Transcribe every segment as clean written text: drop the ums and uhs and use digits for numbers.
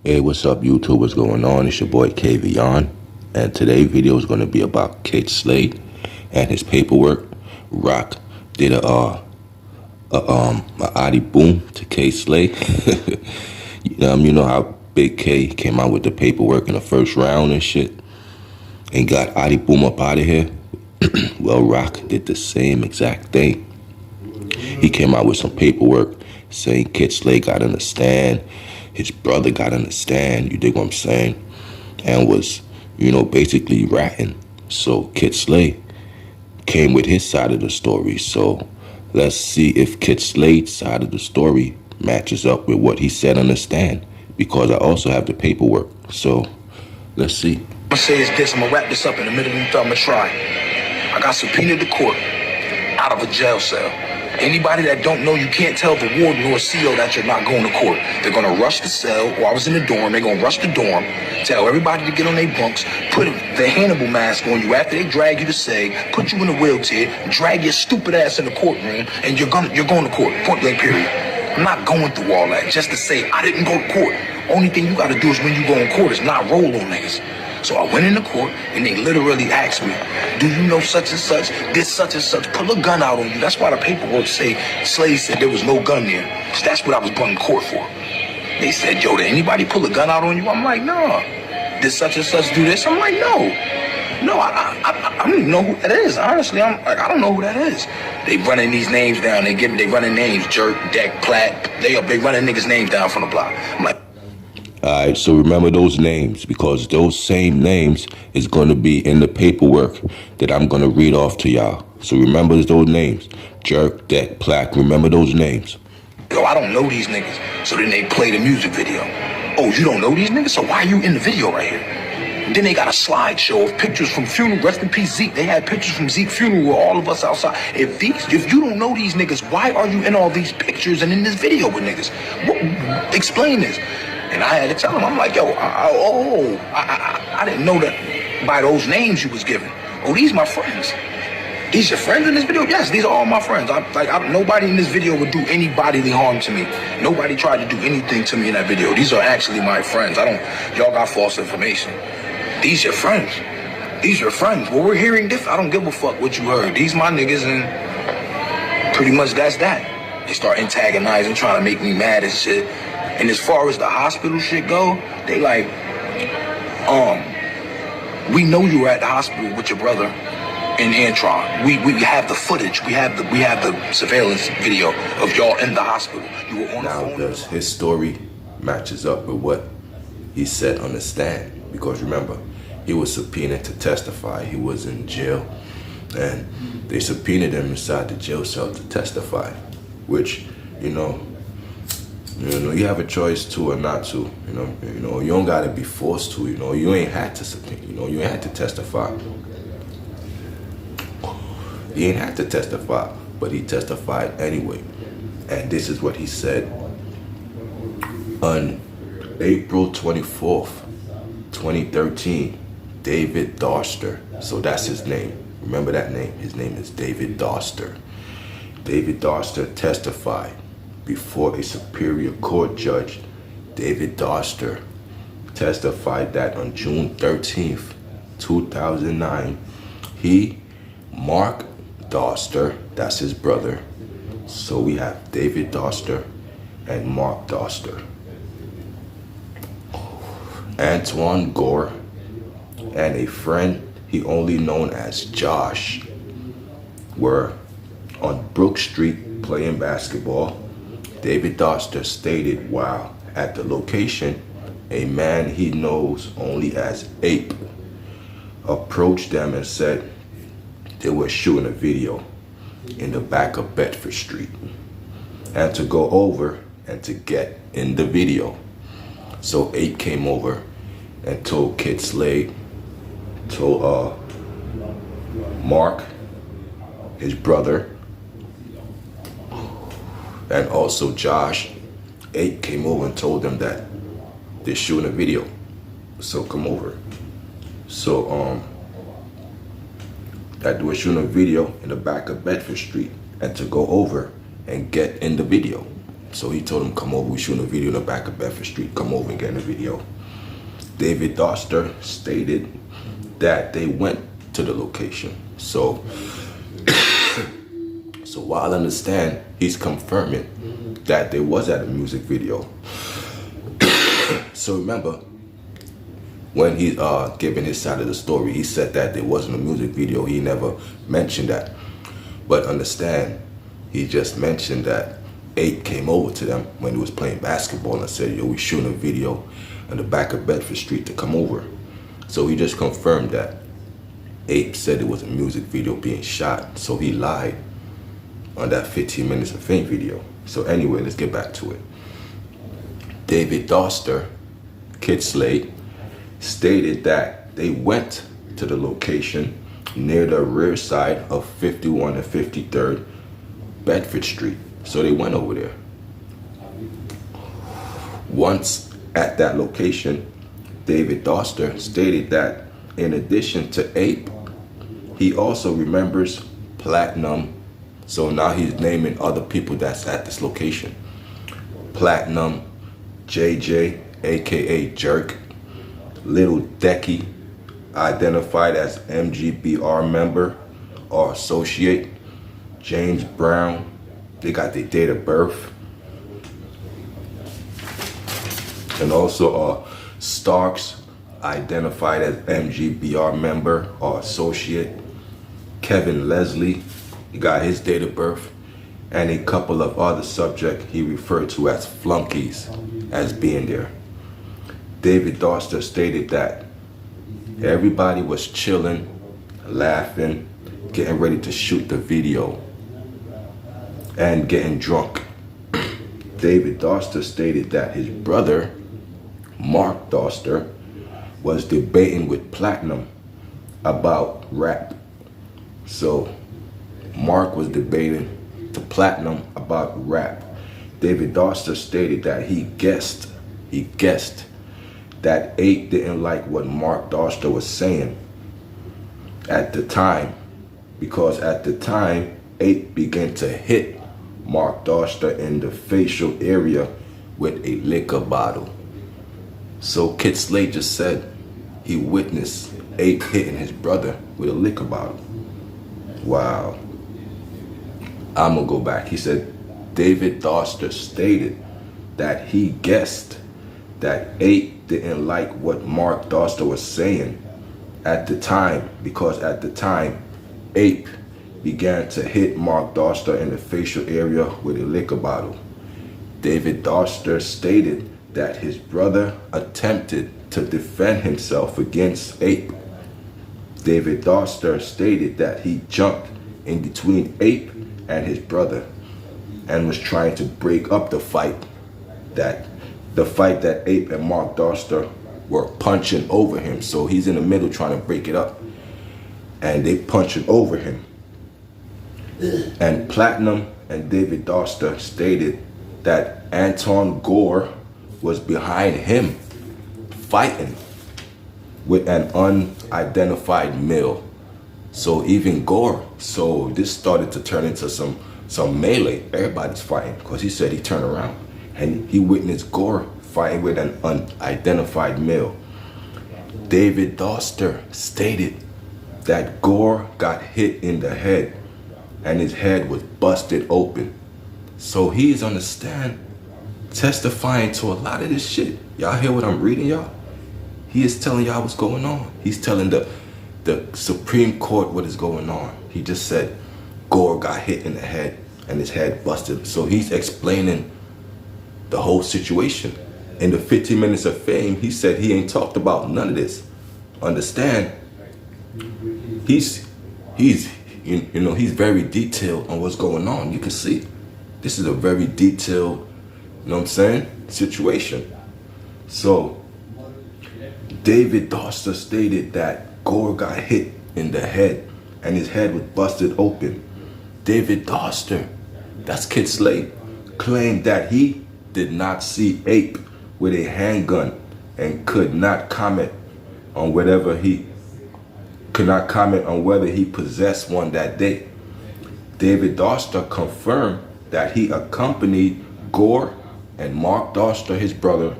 Hey, what's up, YouTube? What's going on? It's your boy KVon, and today's video is going to be about Kid Slade and his paperwork. Rock did a Adi boom to K Slade. You know how Big K came out with the paperwork in the first round and shit, and got Adi boom up out of here. Well, Rock did the same exact thing. He came out with some paperwork saying Kid Slade got in the stand. His brother got in the stand, you dig what I'm saying? And was, basically ratting. So Kid Slade came with his side of the story. So let's see if Kid Slade's side of the story matches up with what he said on the stand. Because I also have the paperwork. So let's see. I'm gonna say is this, I'm gonna wrap this up in a minute and I'm gonna try. I got subpoenaed to court out of a jail cell. Anybody that don't know, you can't tell the warden or CO that you're not going to court. They're going to rush the cell, or I was in the dorm, they're going to rush the dorm, tell everybody to get on their bunks, put the Hannibal mask on you after they drag you to SEG, put you in a wheelchair, drag your stupid ass in the courtroom, and you're going to court, point blank period. I'm not going through all that just to say I didn't go to court. Only thing you got to do is when you go in court is not roll on niggas. So I went into court, and they literally asked me, do you know such and such, this such and such, pull a gun out on you. That's why the paperwork say, Slade said there was no gun there. So that's what I was brought in court for. They said, yo, did anybody pull a gun out on you? I'm like, no. Did such and such do this? I'm like, no. No, I don't even know who that is. Honestly, I'm like, I don't know who that is. They running these names down. They running names, Jerk, Deck, Platt. They running niggas' names down from the block. I'm like, Alright, so remember those names, because those same names is going to be in the paperwork that I'm going to read off to y'all. So remember those names. Jerk, Deck, Plaque, remember those names. yo, I don't know these niggas. So then they play the music video. Oh, you don't know these niggas? So why are you in the video right here? Then they got a slideshow of pictures from funeral. Rest in peace, Zeke. They had pictures from Zeke's funeral with all of us outside. If you don't know these niggas, why are you in all these pictures and in this video with niggas? Explain this. And I had to tell him, I'm like, yo, I didn't know that by those names you was giving. Oh, these my friends. These your friends in this video? Yes, these are all my friends. Nobody in this video would do any bodily harm to me. Nobody tried to do anything to me in that video. These are actually my friends. Y'all got false information. These your friends. These your friends. Well, we're hearing this. I don't give a fuck what you heard. These my niggas, and pretty much that's that. They start antagonizing, trying to make me mad and shit. And as far as the hospital shit go, they like, we know you were at the hospital with your brother in Antron. We have the footage. We have the surveillance video of y'all in the hospital. You were on the phone. Now, does his story matches up with what he said on the stand? Because remember, he was subpoenaed to testify. He was in jail, and they subpoenaed him inside the jail cell to testify, which, you have a choice to or not to. You don't gotta be forced to. You ain't had to subpoena. You ain't had to testify. He ain't had to testify, but he testified anyway. And this is what he said on April 24th, 2013. David Doster. So that's his name. Remember that name. His name is David Doster. David Doster testified before a superior court judge. David Doster testified that on June 13th, 2009, he, Mark Doster, that's his brother. So we have David Doster and Mark Doster. Antoine Gore and a friend he only known as Josh were on Brook Street playing basketball. David Doster stated while at the location, a man he knows only as Ape approached them and said they were shooting a video in the back of Bedford Street and to go over and to get in the video. So Ape came over and told Kid Slade, told Mark, his brother, and also Josh. Ape came over and told them that they're shooting a video, so come over. So that they were shooting a video in the back of Bedford Street and to go over and get in the video. So he told him, come over, we're shooting a video in the back of Bedford Street, come over and get in the video. David Doster stated that they went to the location. So while I understand, he's confirming that they was at a music video. So remember, when he's giving his side of the story, he said that there wasn't a music video. He never mentioned that. But understand, he just mentioned that Ape came over to them when he was playing basketball and said, yo, we shooting a video in the back of Bedford Street to come over. So he just confirmed that Ape said it was a music video being shot. So he lied on that 15 minutes of fame video. So anyway, let's get back to it. David Doster, Kid Slade, stated that they went to the location near the rear side of 51 and 53rd Bedford Street. So they went over there. Once at that location, David Doster stated that in addition to Ape, he also remembers Platinum. So now he's naming other people that's at this location. Platinum, JJ, aka Jerk, Little Decky, identified as MGBR member or associate, James Brown, they got their date of birth, and also Starks, identified as MGBR member or associate, Kevin Leslie, he got his date of birth, and a couple of other subjects he referred to as flunkies as being there. David Doster stated that everybody was chilling, laughing, getting ready to shoot the video, and getting drunk. David Doster stated that his brother, Mark Doster, was debating with Platinum about rap. So Mark was debating to Platinum about rap. David Doster stated that he guessed that Ape didn't like what Mark Doster was saying at the time, because at the time Ape began to hit Mark Doster in the facial area with a liquor bottle. So Kid Slade just said he witnessed Ape hitting his brother with a liquor bottle. Wow. I'm gonna go back. He said David Doster stated that he guessed that Ape didn't like what Mark Doster was saying at the time, because at the time Ape began to hit Mark Doster in the facial area with a liquor bottle. David Doster stated that his brother attempted to defend himself against Ape. David Doster stated that he jumped in between Ape and his brother and was trying to break up the fight that Ape and Mark Doster were punching over him. So he's in the middle trying to break it up, and they punching over him. And Platinum and David Doster stated that Anton Gore was behind him fighting with an unidentified male. So even Gore, so this started to turn into some melee. Everybody's fighting, because he said he turned around and he witnessed Gore fighting with an unidentified male. David Doster stated that Gore got hit in the head and his head was busted open. So he's on the stand testifying to a lot of this shit. Y'all hear what I'm reading, y'all? He is telling y'all what's going on. He's telling the Supreme Court what is going on. He just said Gore got hit in the head and his head busted. So he's explaining the whole situation. In the 15 minutes of fame, he said he ain't talked about none of this. Understand? He's very detailed on what's going on. You can see this is a very detailed, you know what I'm saying, situation. So David Doster stated that Gore got hit in the head and his head was busted open. David Doster, that's Kid Slade, claimed that he did not see Ape with a handgun and could not comment on whether he possessed one that day. David Doster confirmed that he accompanied Gore and Mark Doster, his brother,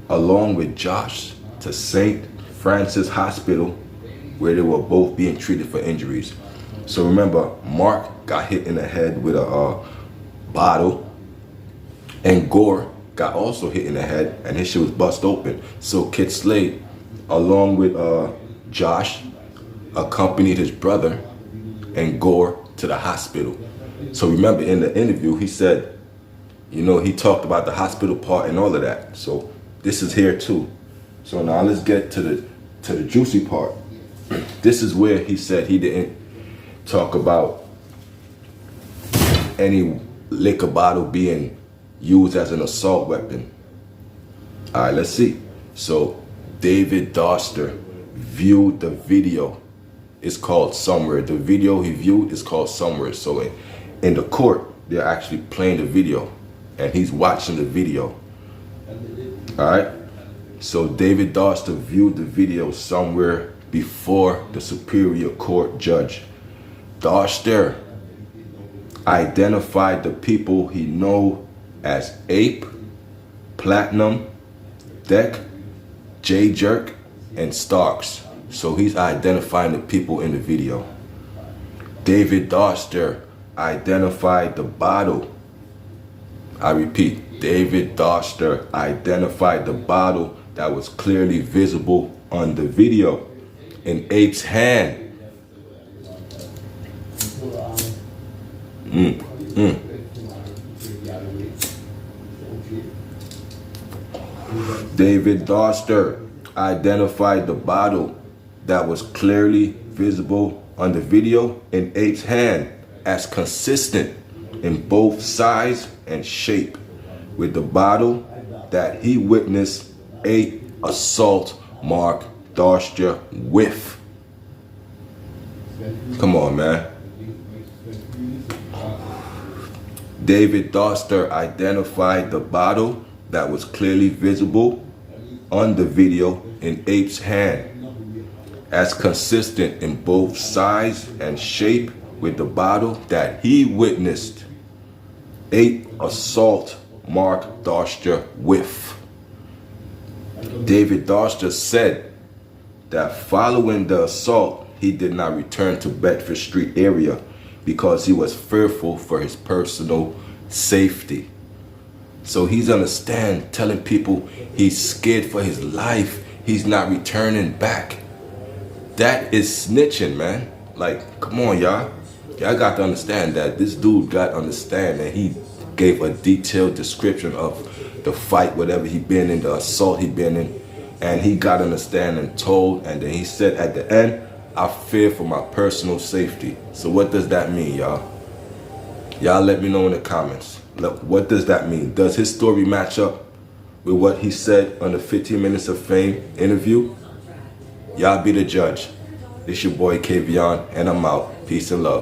along with Josh, to St. Francis Hospital, where they were both being treated for injuries. So remember, Mark got hit in the head with a bottle, and Gore got also hit in the head, and his shit was bust open. So Kid Slade, along with Josh, accompanied his brother and Gore to the hospital. So remember, in the interview, he said, you know, he talked about the hospital part and all of that. So this is here too. So now let's get to the juicy part. This is where he said he didn't talk about any liquor bottle being used as an assault weapon. All right, let's see. So David Doster viewed the video. It's called Somewhere. The video he viewed is called Somewhere. So in the court, they're actually playing the video, and he's watching the video. All right. So David Doster viewed the video Somewhere before the Superior Court judge. Doster identified the people he know as Ape, Platinum, Deck, J Jerk, and Starks. So he's identifying the people in the video. David Doster identified the bottle. I repeat, David Doster identified the bottle that was clearly visible on the video in Ape's hand. David Doster identified the bottle that was clearly visible on the video in Ape's hand as consistent in both size and shape with the bottle that he witnessed Ape assault Mark Doster with. Come on, man. David Doster identified the bottle that was clearly visible on the video in Ape's hand as consistent in both size and shape with the bottle that he witnessed Ape assault Mark Doster with. David Doster said that following the assault, he did not return to Bedford Street area because he was fearful for his personal safety. So he's understand telling people he's scared for his life. He's not returning back. That is snitching, man. Like, come on, y'all. Y'all got to understand that this dude got to understand that he gave a detailed description of the fight, whatever he been in, the assault he been in. And he got to understand and told. And then he said at the end, I fear for my personal safety. So what does that mean, y'all? Y'all let me know in the comments. Look, what does that mean? Does his story match up with what he said on the 15 Minutes of Fame interview? Y'all be the judge. It's your boy Kavion, and I'm out. Peace and love.